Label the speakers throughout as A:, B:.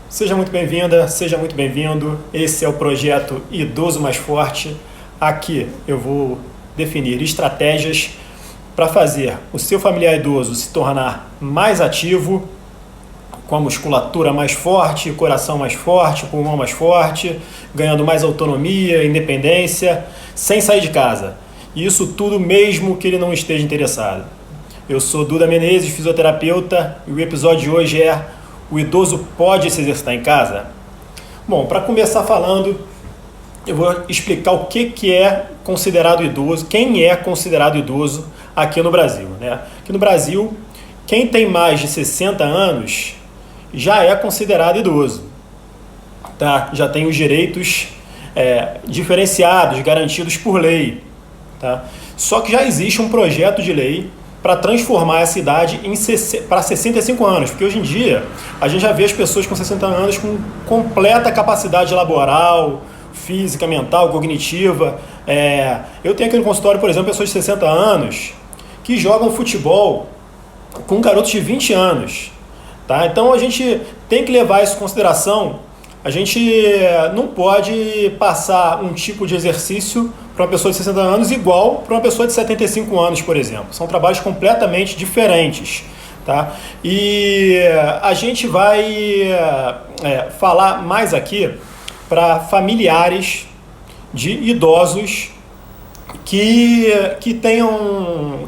A: Seja muito bem-vinda, seja muito bem-vindo. Esse é o projeto Idoso Mais Forte. Aqui eu vou definir estratégias para fazer o seu familiar idoso se tornar mais ativo, com a musculatura mais forte, coração mais forte, pulmão mais forte, ganhando mais autonomia, independência, sem sair de casa. Isso tudo mesmo que ele não esteja interessado. Eu sou Duda Menezes, fisioterapeuta, e o episódio de hoje é: o idoso pode se exercitar em casa? Bom, para começar falando, eu vou explicar o que é considerado idoso, quem é considerado idoso aqui no Brasil, né? Aqui no Brasil, quem tem mais de 60 anos já é considerado idoso, tá? Já tem os direitos diferenciados, garantidos por lei, tá? Só que já existe um projeto de lei para transformar essa idade para 65 anos, porque hoje em dia a gente já vê as pessoas com 60 anos com completa capacidade laboral, física, mental, cognitiva. Eu tenho aqui no consultório, por exemplo, pessoas de 60 anos que jogam futebol com garotos de 20 anos. Tá? Então a gente tem que levar isso em consideração. A gente não pode passar um tipo de exercício para uma pessoa de 60 anos igual para uma pessoa de 75 anos, por exemplo. São trabalhos completamente diferentes. Tá? E a gente vai falar mais aqui para familiares de idosos que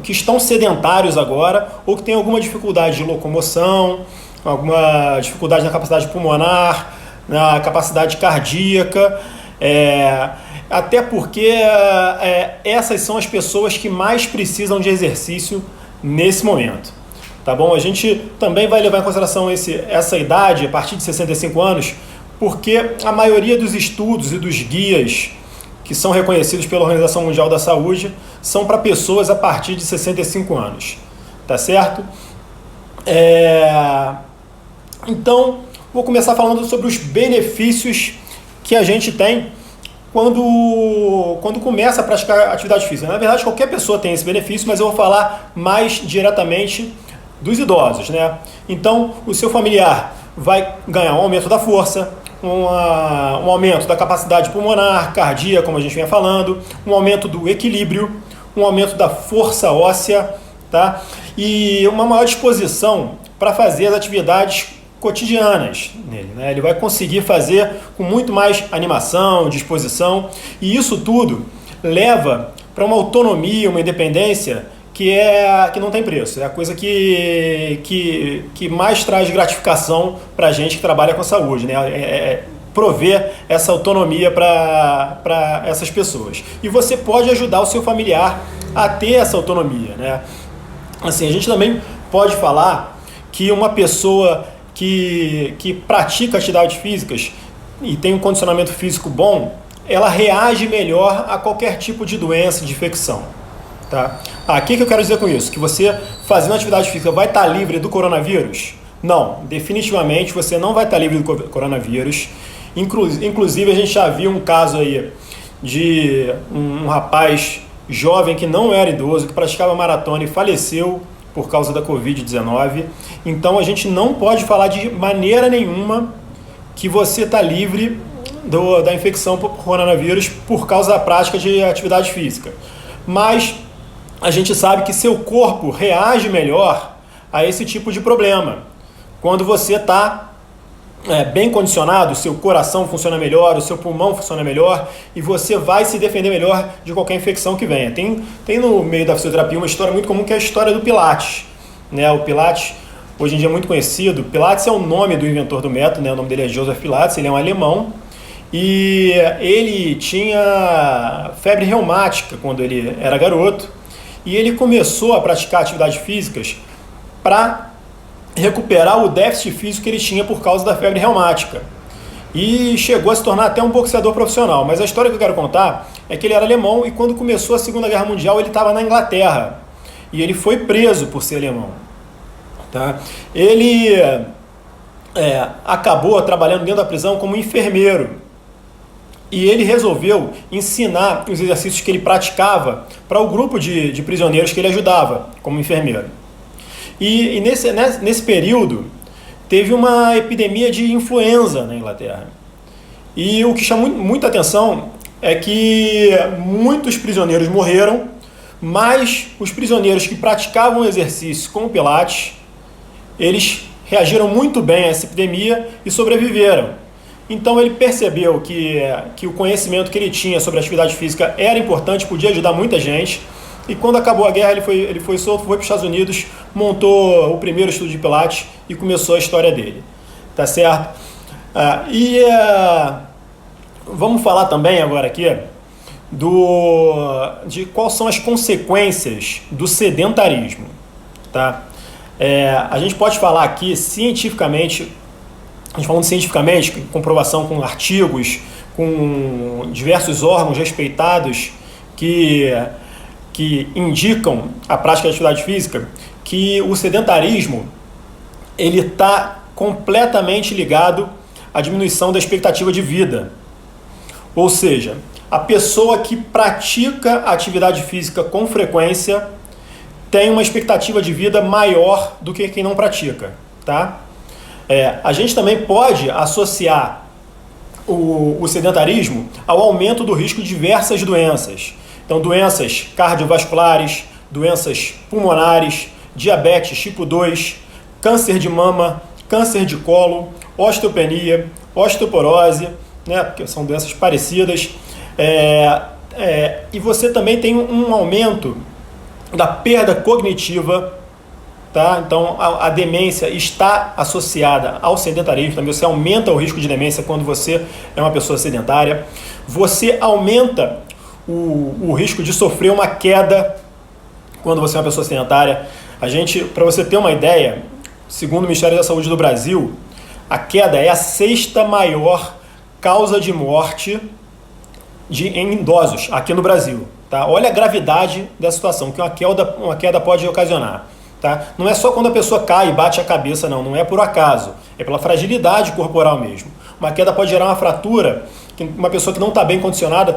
A: estão sedentários agora ou que têm alguma dificuldade de locomoção, alguma dificuldade na capacidade pulmonar, na capacidade cardíaca, até porque essas são as pessoas que mais precisam de exercício nesse momento. Tá bom? A gente também vai levar em consideração essa idade, a partir de 65 anos, porque a maioria dos estudos e dos guias que são reconhecidos pela Organização Mundial da Saúde são para pessoas a partir de 65 anos. Tá certo? Então, vou começar falando sobre os benefícios que a gente tem quando começa a praticar atividade física. Na verdade, qualquer pessoa tem esse benefício, mas eu vou falar mais diretamente dos idosos, né? Então, o seu familiar vai ganhar um aumento da força, um aumento da capacidade pulmonar, cardíaca, como a gente vinha falando, um aumento do equilíbrio, um aumento da força óssea, tá? E uma maior disposição para fazer as atividades cotidianas nele, né? Ele vai conseguir fazer com muito mais animação, disposição, e isso tudo leva para uma autonomia, uma independência que não tem preço. É a coisa que mais traz gratificação para a gente que trabalha com saúde, né? Prover essa autonomia para essas pessoas. E você pode ajudar o seu familiar a ter essa autonomia, né? Assim, a gente também pode falar que uma pessoa que pratica atividades físicas e tem um condicionamento físico bom, ela reage melhor a qualquer tipo de doença, de infecção. Tá? O que eu quero dizer com isso? Que você fazendo atividade física vai estar livre do coronavírus? Não, definitivamente você não vai estar livre do coronavírus. Inclusive a gente já viu um caso aí de um rapaz jovem que não era idoso, que praticava maratona e faleceu por causa da Covid-19. Então a gente não pode falar de maneira nenhuma que você está livre da infecção por coronavírus por causa da prática de atividade física. Mas a gente sabe que seu corpo reage melhor a esse tipo de problema. Quando você está bem condicionado, o seu coração funciona melhor, o seu pulmão funciona melhor e você vai se defender melhor de qualquer infecção que venha. Tem no meio da fisioterapia uma história muito comum que é a história do Pilates, né? O Pilates, hoje em dia é muito conhecido. Pilates é o nome do inventor do método, né? O nome dele é Joseph Pilates, ele é um alemão e ele tinha febre reumática quando ele era garoto. E ele começou a praticar atividades físicas para recuperar o déficit físico que ele tinha por causa da febre reumática. E chegou a se tornar até um boxeador profissional. Mas a história que eu quero contar é que ele era alemão e quando começou a Segunda Guerra Mundial ele estava na Inglaterra. E ele foi preso por ser alemão. Tá? Ele acabou trabalhando dentro da prisão como enfermeiro. E ele resolveu ensinar os exercícios que ele praticava para o grupo de prisioneiros que ele ajudava como enfermeiro. E nesse período teve uma epidemia de influenza na Inglaterra. E o que chama muita atenção é que muitos prisioneiros morreram, mas os prisioneiros que praticavam exercício com o Pilates, eles reagiram muito bem a essa epidemia e sobreviveram. Então ele percebeu que o conhecimento que ele tinha sobre atividade física era importante, podia ajudar muita gente. E quando acabou a guerra, ele foi solto, foi para os Estados Unidos, montou o primeiro estúdio de Pilates e começou a história dele. Tá certo? Vamos falar também agora aqui de quais são as consequências do sedentarismo. Tá? A gente pode falar aqui cientificamente, a gente falando cientificamente, com comprovação com artigos, com diversos órgãos respeitados que indicam a prática de atividade física, que o sedentarismo ele está completamente ligado à diminuição da expectativa de vida. Ou seja, a pessoa que pratica atividade física com frequência tem uma expectativa de vida maior do que quem não pratica. Tá? A gente também pode associar o sedentarismo ao aumento do risco de diversas doenças. Então, doenças cardiovasculares, doenças pulmonares, diabetes tipo 2, câncer de mama, câncer de colo, osteopenia, osteoporose, né, porque são doenças parecidas. E você também tem um aumento da perda cognitiva. Tá? Então, a demência está associada ao sedentarismo. Também você aumenta o risco de demência quando você é uma pessoa sedentária. Você aumenta o risco de sofrer uma queda quando você é uma pessoa sedentária. Para você ter uma ideia, segundo o Ministério da Saúde do Brasil, a queda é a 6ª maior causa de morte em idosos aqui no Brasil. Tá? Olha a gravidade da situação que uma queda pode ocasionar. Tá? Não é só quando a pessoa cai e bate a cabeça, não é por acaso, é pela fragilidade corporal mesmo. Uma queda pode gerar uma fratura, que uma pessoa que não está bem condicionada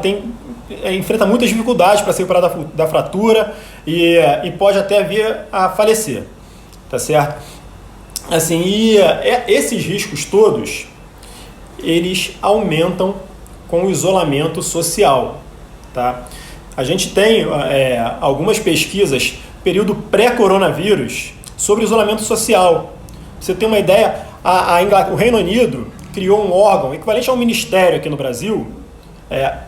A: enfrenta muitas dificuldades para se recuperar da fratura e pode até vir a falecer. Tá certo? Assim, esses riscos todos, eles aumentam com o isolamento social. Tá? A gente tem algumas pesquisas período pré-coronavírus sobre isolamento social. Você tem uma ideia, o Reino Unido criou um órgão equivalente a um ministério aqui no Brasil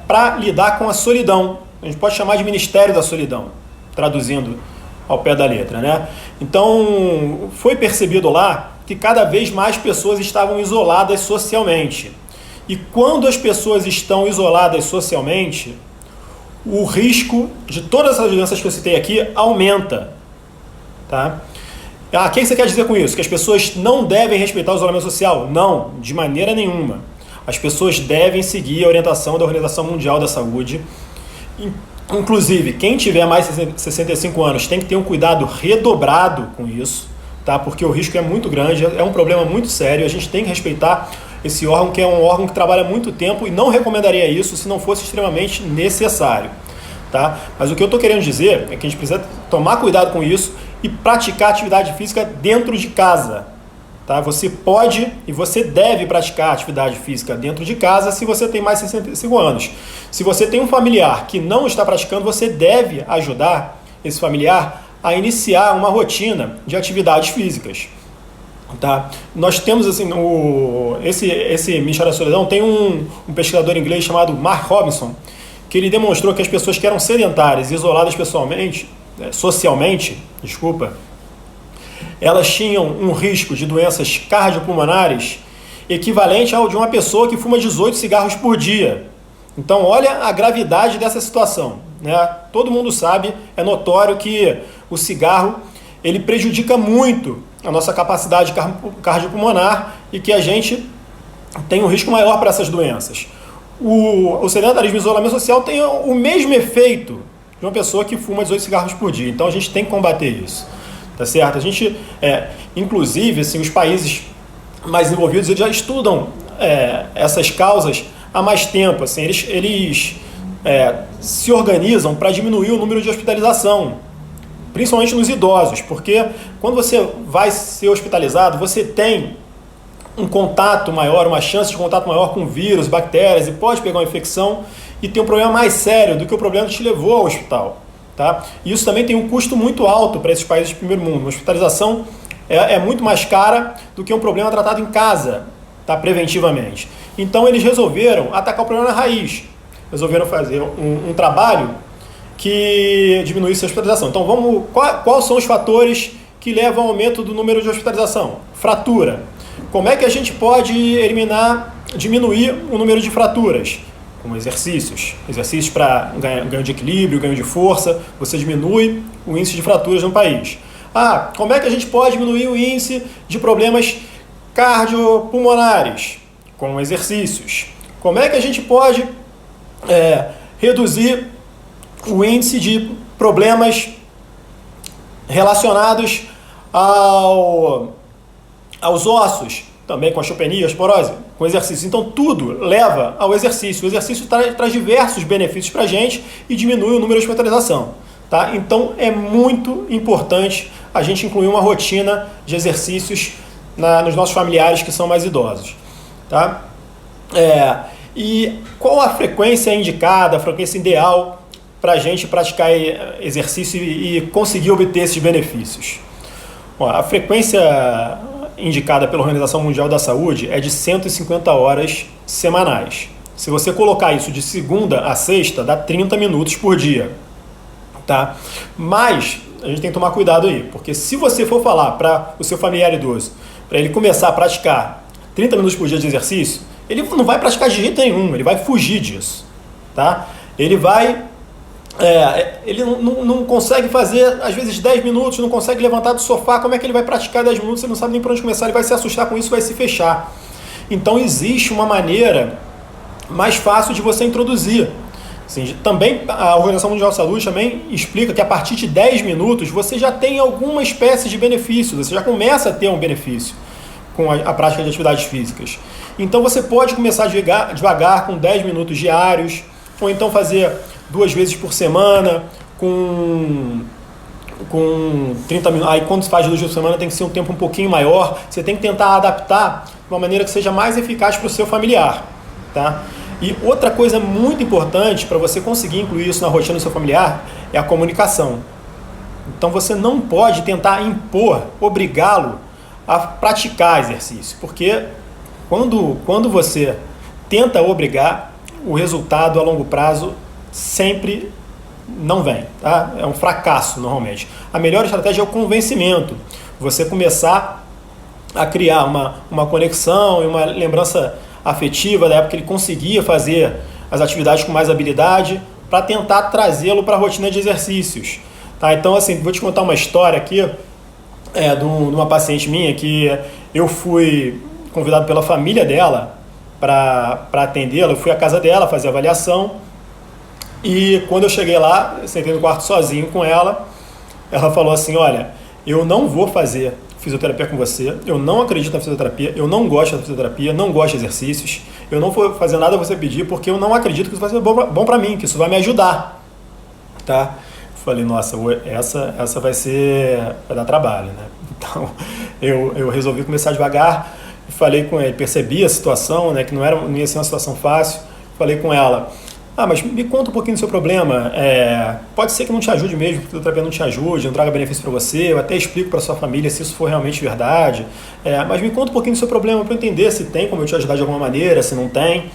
A: para lidar com a solidão. A gente pode chamar de Ministério da Solidão, traduzindo ao pé da letra. Né? Então, foi percebido lá que cada vez mais pessoas estavam isoladas socialmente. E quando as pessoas estão isoladas socialmente, o risco de todas as doenças que eu citei aqui aumenta. Tá? O que você quer dizer com isso? Que as pessoas não devem respeitar o isolamento social? Não, de maneira nenhuma. As pessoas devem seguir a orientação da Organização Mundial da Saúde. Inclusive, quem tiver mais de 65 anos tem que ter um cuidado redobrado com isso, tá? Porque o risco é muito grande, é um problema muito sério. A gente tem que respeitar esse órgão, que é um órgão que trabalha há muito tempo, e não recomendaria isso se não fosse extremamente necessário. Tá? Mas o que eu estou querendo dizer é que a gente precisa tomar cuidado com isso e praticar atividade física dentro de casa. Tá? Você pode e você deve praticar atividade física dentro de casa se você tem mais de 65 anos. Se você tem um familiar que não está praticando, você deve ajudar esse familiar a iniciar uma rotina de atividades físicas. Tá? Nós temos assim, esse Ministério da Solidão tem um pesquisador inglês chamado Mark Robinson, que ele demonstrou que as pessoas que eram sedentárias, isoladas socialmente, elas tinham um risco de doenças cardiopulmonares equivalente ao de uma pessoa que fuma 18 cigarros por dia. Então, olha a gravidade dessa situação. Né? Todo mundo sabe, é notório que o cigarro ele prejudica muito a nossa capacidade cardiopulmonar e que a gente tem um risco maior para essas doenças. O sedentarismo e o isolamento social tem o mesmo efeito de uma pessoa que fuma 18 cigarros por dia. Então a gente tem que combater isso. Tá certo? A gente, inclusive, assim, os países mais desenvolvidos eles já estudam essas causas há mais tempo. Assim, eles se organizam para diminuir o número de hospitalização, principalmente nos idosos, porque quando você vai ser hospitalizado, você tem um contato maior, uma chance de contato maior com vírus, bactérias, e pode pegar uma infecção e ter um problema mais sério do que o problema que te levou ao hospital. Tá? E isso também tem um custo muito alto para esses países de primeiro mundo. Uma hospitalização é muito mais cara do que um problema tratado em casa, tá? Preventivamente. Então eles resolveram atacar o problema na raiz. Resolveram fazer um trabalho que diminuísse a hospitalização. Então quais são os fatores que levam ao aumento do número de hospitalização? Fratura. Como é que a gente pode diminuir o número de fraturas? Com exercícios para ganho de equilíbrio, ganho de força, você diminui o índice de fraturas no país. Como é que a gente pode diminuir o índice de problemas cardiopulmonares? Com exercícios. Como é que a gente pode reduzir o índice de problemas relacionados aos ossos? Também com a osteopenia, osteoporose, com exercício. Então tudo leva ao exercício. O exercício traz diversos benefícios para a gente e diminui o número de hospitalização. Tá? Então é muito importante a gente incluir uma rotina de exercícios nos nossos familiares que são mais idosos. Tá? E qual a frequência indicada, a frequência ideal para a gente praticar exercício e conseguir obter esses benefícios? Bom, a frequência indicada pela Organização Mundial da Saúde é de 150 horas semanais. Se você colocar isso de segunda a sexta, dá 30 minutos por dia. Tá? Mas a gente tem que tomar cuidado aí, porque se você for falar para o seu familiar idoso, para ele começar a praticar 30 minutos por dia de exercício, ele não vai praticar de jeito nenhum, ele vai fugir disso. Tá? Ele não consegue fazer, às vezes, 10 minutos, não consegue levantar do sofá. Como é que ele vai praticar 10 minutos? Você não sabe nem por onde começar, ele vai se assustar com isso, vai se fechar. Então, existe uma maneira mais fácil de você introduzir. Assim, também, a Organização Mundial da Saúde também explica que a partir de 10 minutos você já tem alguma espécie de benefício, você já começa a ter um benefício com a prática de atividades físicas. Então, você pode começar devagar com 10 minutos diários, ou então fazer 2 vezes por semana, com 30 minutos. Aí quando se faz 2 vezes por semana tem que ser um tempo um pouquinho maior. Você tem que tentar adaptar de uma maneira que seja mais eficaz para o seu familiar. Tá? E outra coisa muito importante para você conseguir incluir isso na rotina do seu familiar é a comunicação. Então você não pode tentar obrigá-lo a praticar exercício, porque quando você tenta obrigar, o resultado a longo prazo sempre não vem, tá? É um fracasso normalmente. A melhor estratégia é o convencimento. Você começar a criar uma conexão e uma lembrança afetiva da época que ele conseguia fazer as atividades com mais habilidade, para tentar trazê-lo para a rotina de exercícios. Tá? Então, assim, vou te contar uma história aqui de uma paciente minha que eu fui convidado pela família dela para atendê-la. Eu fui à casa dela fazer avaliação. E quando eu cheguei lá, sentei no quarto sozinho com ela, ela falou assim: olha, eu não vou fazer fisioterapia com você, eu não acredito na fisioterapia, eu não gosto da fisioterapia, não gosto de exercícios, eu não vou fazer nada você pedir porque eu não acredito que isso vai ser bom para mim, que isso vai me ajudar. Tá? Falei, nossa, essa vai dar trabalho, né? Então eu resolvi começar devagar, falei com ele, percebi a situação, né, que não ia ser uma situação fácil, falei com ela: mas me conta um pouquinho do seu problema, pode ser que não te ajude mesmo, que a fisioterapia não te ajude, não traga benefício para você, eu até explico para sua família se isso for realmente verdade, mas me conta um pouquinho do seu problema para eu entender se tem como eu te ajudar de alguma maneira, se não tem.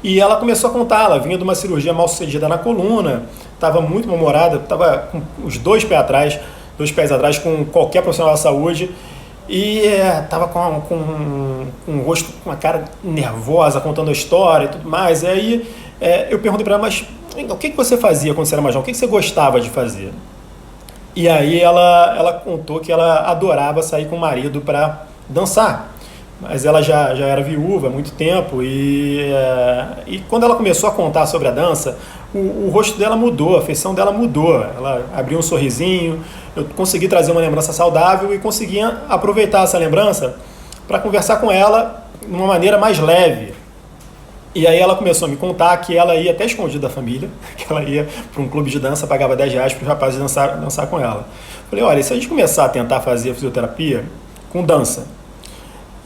A: E ela começou a contar, ela vinha de uma cirurgia mal sucedida na coluna, estava muito mal-humorada, estava com os dois pés atrás com qualquer profissional da saúde, e estava com o rosto, com a cara nervosa, contando a história e tudo mais. E aí eu perguntei para ela: mas o que você fazia quando você era mais jovem? O que você gostava de fazer? E aí ela contou que ela adorava sair com o marido para dançar. Mas ela já era viúva há muito tempo e quando ela começou a contar sobre a dança, o rosto dela mudou, a feição dela mudou. Ela abriu um sorrisinho, eu consegui trazer uma lembrança saudável e consegui aproveitar essa lembrança para conversar com ela de uma maneira mais leve. E aí ela começou a me contar que ela ia até escondida da família, que ela ia para um clube de dança, pagava R$10 para os rapazes dançar com ela. Falei: olha, se a gente começar a tentar fazer fisioterapia com dança,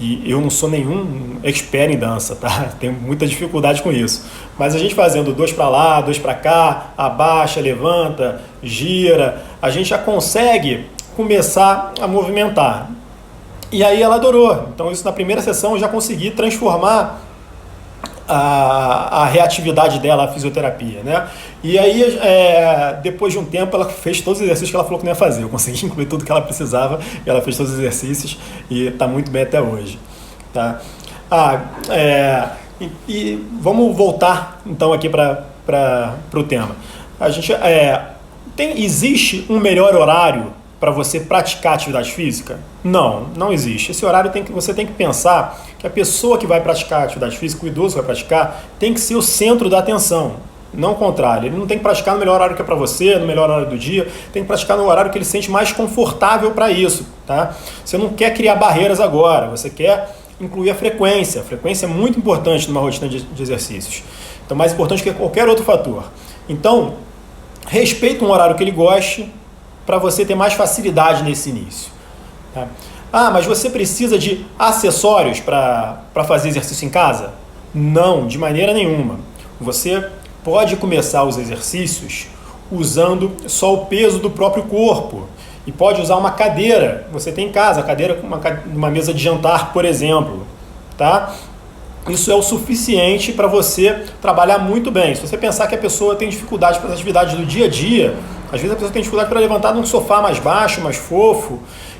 A: E eu não sou nenhum expert em dança, tá? Tenho muita dificuldade com isso. Mas a gente fazendo 2 para lá, 2 para cá, abaixa, levanta, gira, a gente já consegue começar a movimentar. E aí ela adorou. Então isso na primeira sessão eu já consegui transformar a reatividade dela, a fisioterapia, né? E aí, depois de um tempo, ela fez todos os exercícios que ela falou que não ia fazer. Eu consegui incluir tudo que ela precisava, e ela fez todos os exercícios e está muito bem até hoje, tá? E vamos voltar então aqui para o tema. A gente existe um melhor horário para você praticar atividade física? Não existe. Esse horário você tem que pensar que a pessoa que vai praticar atividade física, o idoso que vai praticar, tem que ser o centro da atenção, não o contrário. Ele não tem que praticar no melhor horário que é para você, no melhor horário do dia, tem que praticar no horário que ele se sente mais confortável para isso, tá? Você não quer criar barreiras agora, você quer incluir a frequência. A frequência é muito importante numa rotina de exercícios. Então, mais importante que qualquer outro fator. Então, respeita um horário que ele goste, para você ter mais facilidade nesse início. Tá? Mas você precisa de acessórios para fazer exercício em casa? Não, de maneira nenhuma. Você pode começar os exercícios usando só o peso do próprio corpo. E pode usar uma cadeira. Você tem em casa, a cadeira com uma mesa de jantar, por exemplo. Tá? Isso é o suficiente para você trabalhar muito bem. Se você pensar que a pessoa tem dificuldade para as atividades do dia a dia, às vezes a pessoa tem dificuldade para levantar num sofá mais baixo, mais fofo.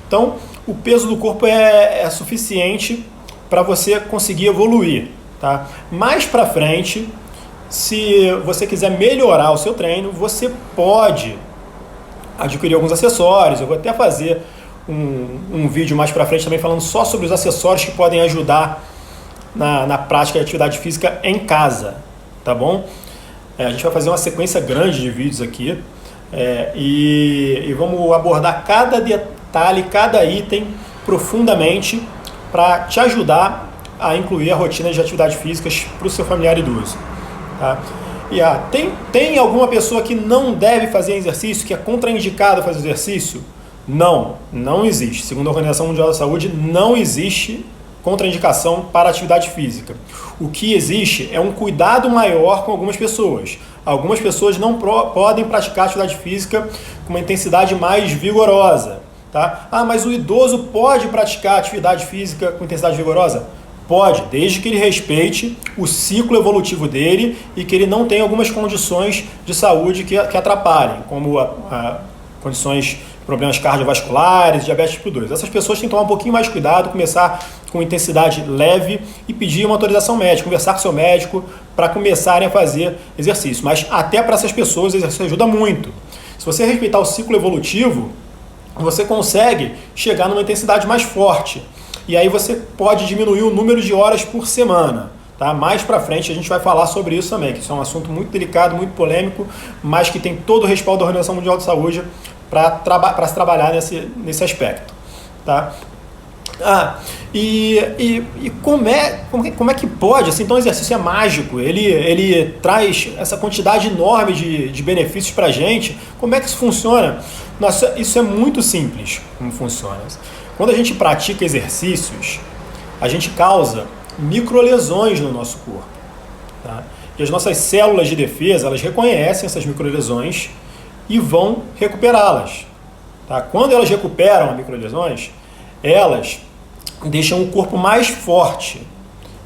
A: Então, o peso do corpo é suficiente para você conseguir evoluir. Tá? Mais para frente, se você quiser melhorar o seu treino, você pode adquirir alguns acessórios. Eu vou até fazer um vídeo mais para frente também falando só sobre os acessórios que podem ajudar na prática de atividade física em casa, tá bom? A gente vai fazer uma sequência grande de vídeos aqui e vamos abordar cada detalhe, cada item profundamente para te ajudar a incluir a rotina de atividades físicas para o seu familiar idoso. Tá? E tem alguma pessoa que não deve fazer exercício, que é contraindicada a fazer exercício? Não existe. Segundo a Organização Mundial da Saúde, não existe contraindicação para atividade física. O que existe é um cuidado maior com algumas pessoas. Algumas pessoas não podem praticar atividade física com uma intensidade mais vigorosa. Tá? Mas o idoso pode praticar atividade física com intensidade vigorosa? Pode, desde que ele respeite o ciclo evolutivo dele e que ele não tenha algumas condições de saúde que atrapalhem, como condições, problemas cardiovasculares, diabetes tipo 2. Essas pessoas têm que tomar um pouquinho mais de cuidado, começar com intensidade leve e pedir uma autorização médica, conversar com seu médico para começarem a fazer exercício. Mas até para essas pessoas o exercício ajuda muito. Se você respeitar o ciclo evolutivo, você consegue chegar numa intensidade mais forte. E aí você pode diminuir o número de horas por semana. Tá? Mais para frente a gente vai falar sobre isso também, que isso é um assunto muito delicado, muito polêmico, mas que tem todo o respaldo da Organização Mundial de Saúde para se trabalhar nesse aspecto. Tá? Como é que pode? Assim, então o exercício é mágico, ele traz essa quantidade enorme de benefícios para a gente. Como é que isso funciona? Nossa, isso é muito simples como funciona. Quando a gente pratica exercícios, a gente causa microlesões no nosso corpo. Tá? E as nossas células de defesa, elas reconhecem essas microlesões e vão recuperá-las. Tá? Quando elas recuperam as microlesões, elas deixam o corpo mais forte.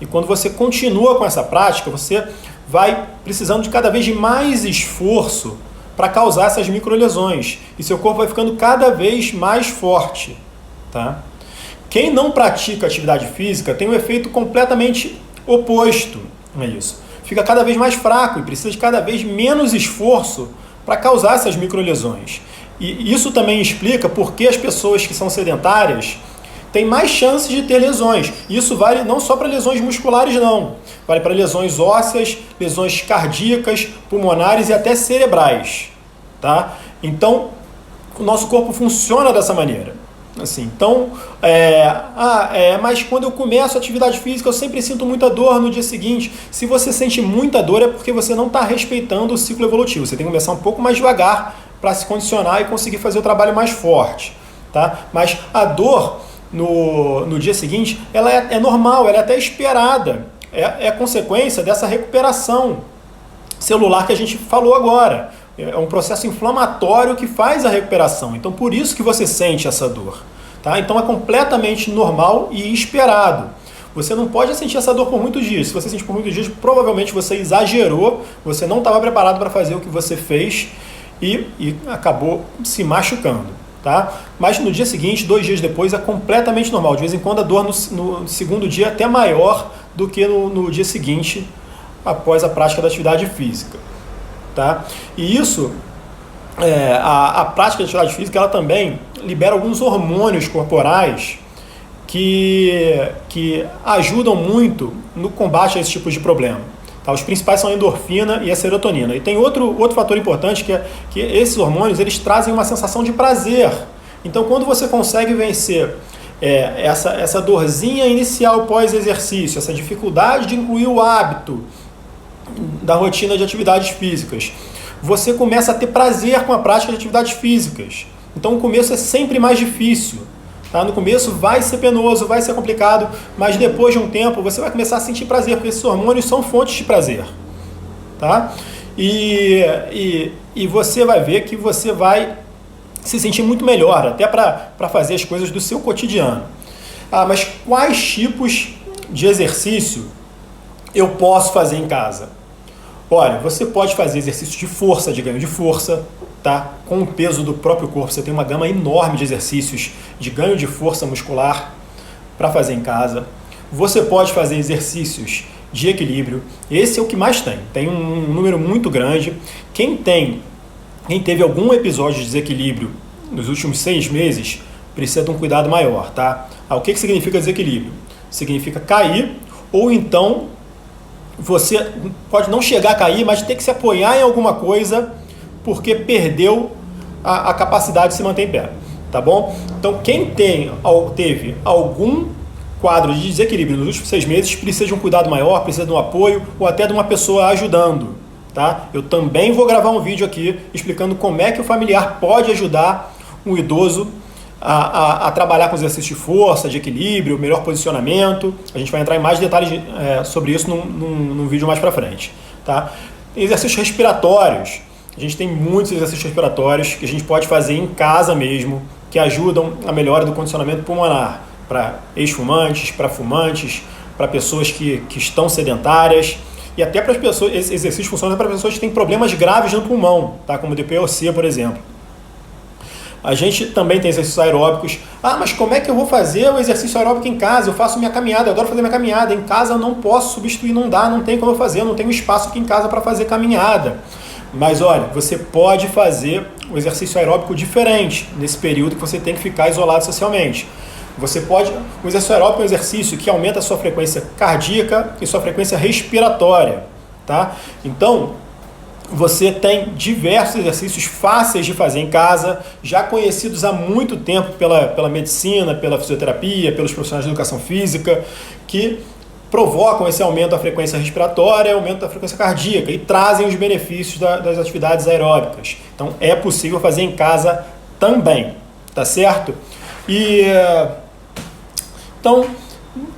A: E quando você continua com essa prática, você vai precisando de cada vez de mais esforço para causar essas microlesões. E seu corpo vai ficando cada vez mais forte. Tá? Quem não pratica atividade física tem um efeito completamente oposto a isso. Fica cada vez mais fraco e precisa de cada vez menos esforço para causar essas microlesões. E isso também explica por que as pessoas que são sedentárias têm mais chances de ter lesões. Isso vale não só para lesões musculares, não. Vale para lesões ósseas, lesões cardíacas, pulmonares e até cerebrais. Tá? Então, o nosso corpo funciona dessa maneira. Assim, então, mas quando eu começo a atividade física, eu sempre sinto muita dor no dia seguinte. Se você sente muita dor, é porque você não está respeitando o ciclo evolutivo. Você tem que começar um pouco mais devagar para se condicionar e conseguir fazer o trabalho mais forte. Tá? Mas a dor no dia seguinte, ela é normal, ela é até esperada. É consequência dessa recuperação celular que a gente falou agora. É um processo inflamatório que faz a recuperação. Então, por isso que você sente essa dor. Tá? Então, é completamente normal e esperado. Você não pode sentir essa dor por muitos dias. Se você sentir por muitos dias, provavelmente você exagerou, você não estava preparado para fazer o que você fez e acabou se machucando. Tá? Mas no dia seguinte, 2 dias depois, é completamente normal. De vez em quando a dor no segundo dia é até maior do que no dia seguinte, após a prática da atividade física. Tá? E isso, a prática de atividade física, ela também libera alguns hormônios corporais que ajudam muito no combate a esse tipo de problema. Tá? Os principais são a endorfina e a serotonina. E tem outro fator importante que esses hormônios eles trazem uma sensação de prazer. Então, quando você consegue vencer essa dorzinha inicial pós-exercício, essa dificuldade de incluir o hábito da rotina de atividades físicas, você começa a ter prazer com a prática de atividades físicas. Então, o começo é sempre mais difícil. Tá? No começo vai ser penoso, vai ser complicado, mas depois de um tempo você vai começar a sentir prazer, porque esses hormônios são fontes de prazer. Tá? E você vai ver que você vai se sentir muito melhor, até para fazer as coisas do seu cotidiano. Mas quais tipos de exercício eu posso fazer em casa? Olha, você pode fazer exercício de força, de ganho de força, tá? Com o peso do próprio corpo. Você tem uma gama enorme de exercícios de ganho de força muscular para fazer em casa. Você pode fazer exercícios de equilíbrio. Esse é o que mais tem. Tem um número muito grande. Quem teve algum episódio de desequilíbrio nos últimos 6 meses, precisa de um cuidado maior, tá? O que significa desequilíbrio? Significa cair, ou então você pode não chegar a cair, mas ter que se apoiar em alguma coisa porque perdeu a capacidade de se manter em pé, tá bom? Então, quem teve algum quadro de desequilíbrio nos últimos 6 meses, precisa de um cuidado maior, precisa de um apoio ou até de uma pessoa ajudando, tá? Eu também vou gravar um vídeo aqui explicando como é que o familiar pode ajudar um idoso a trabalhar com exercício de força, de equilíbrio, melhor posicionamento. A gente vai entrar em mais detalhes sobre isso num vídeo mais para frente. Tá? Exercícios respiratórios. A gente tem muitos exercícios respiratórios que a gente pode fazer em casa mesmo, que ajudam a melhora do condicionamento pulmonar para ex-fumantes, para fumantes, para pessoas que estão sedentárias e até para as pessoas. Esse exercício funciona para pessoas que têm problemas graves no pulmão, tá? Como DPOC, por exemplo. A gente também tem exercícios aeróbicos. Mas como é que eu vou fazer o exercício aeróbico em casa? Eu faço minha caminhada, eu adoro fazer minha caminhada. Em casa eu não posso substituir, não dá, não tem como eu fazer, eu não tenho espaço aqui em casa para fazer caminhada. Mas olha, você pode fazer um exercício aeróbico diferente nesse período que você tem que ficar isolado socialmente. Você pode. O exercício aeróbico é um exercício que aumenta a sua frequência cardíaca e sua frequência respiratória. Tá? Então, você tem diversos exercícios fáceis de fazer em casa, já conhecidos há muito tempo pela medicina, pela fisioterapia, pelos profissionais de educação física, que provocam esse aumento da frequência respiratória, aumento da frequência cardíaca e trazem os benefícios das atividades aeróbicas. Então, é possível fazer em casa também, tá certo? Então,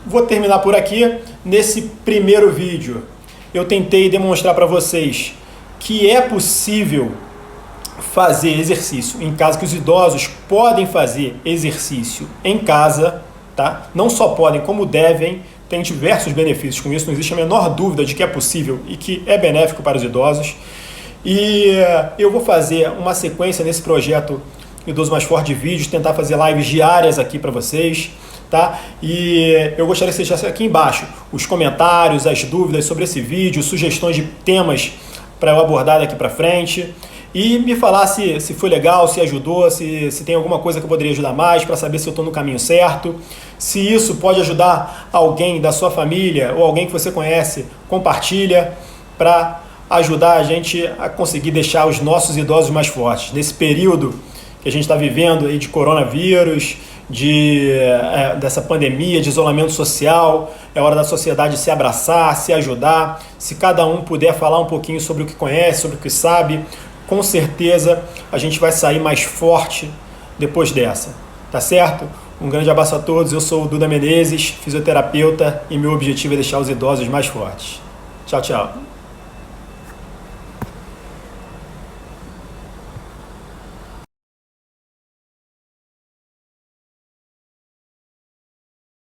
A: vou terminar por aqui. Nesse primeiro vídeo, eu tentei demonstrar para vocês que é possível fazer exercício em casa, que os idosos podem fazer exercício em casa, tá? Não só podem, como devem, tem diversos benefícios com isso, não existe a menor dúvida de que é possível e que é benéfico para os idosos. E eu vou fazer uma sequência nesse projeto Idoso Mais Forte de vídeos, tentar fazer lives diárias aqui para vocês, tá? E eu gostaria que você deixasse aqui embaixo os comentários, as dúvidas sobre esse vídeo, sugestões de temas para eu abordar daqui para frente e me falar se foi legal, se ajudou, se tem alguma coisa que eu poderia ajudar mais para saber se eu estou no caminho certo. Se isso pode ajudar alguém da sua família ou alguém que você conhece, compartilha para ajudar a gente a conseguir deixar os nossos idosos mais fortes. Nesse período que a gente está vivendo aí de coronavírus, dessa pandemia, de isolamento social, é hora da sociedade se abraçar, se ajudar. Se cada um puder falar um pouquinho sobre o que conhece, sobre o que sabe, com certeza a gente vai sair mais forte depois dessa, tá certo? Um grande abraço a todos. Eu sou o Duda Menezes, fisioterapeuta, e meu objetivo é deixar os idosos mais fortes. Tchau, tchau.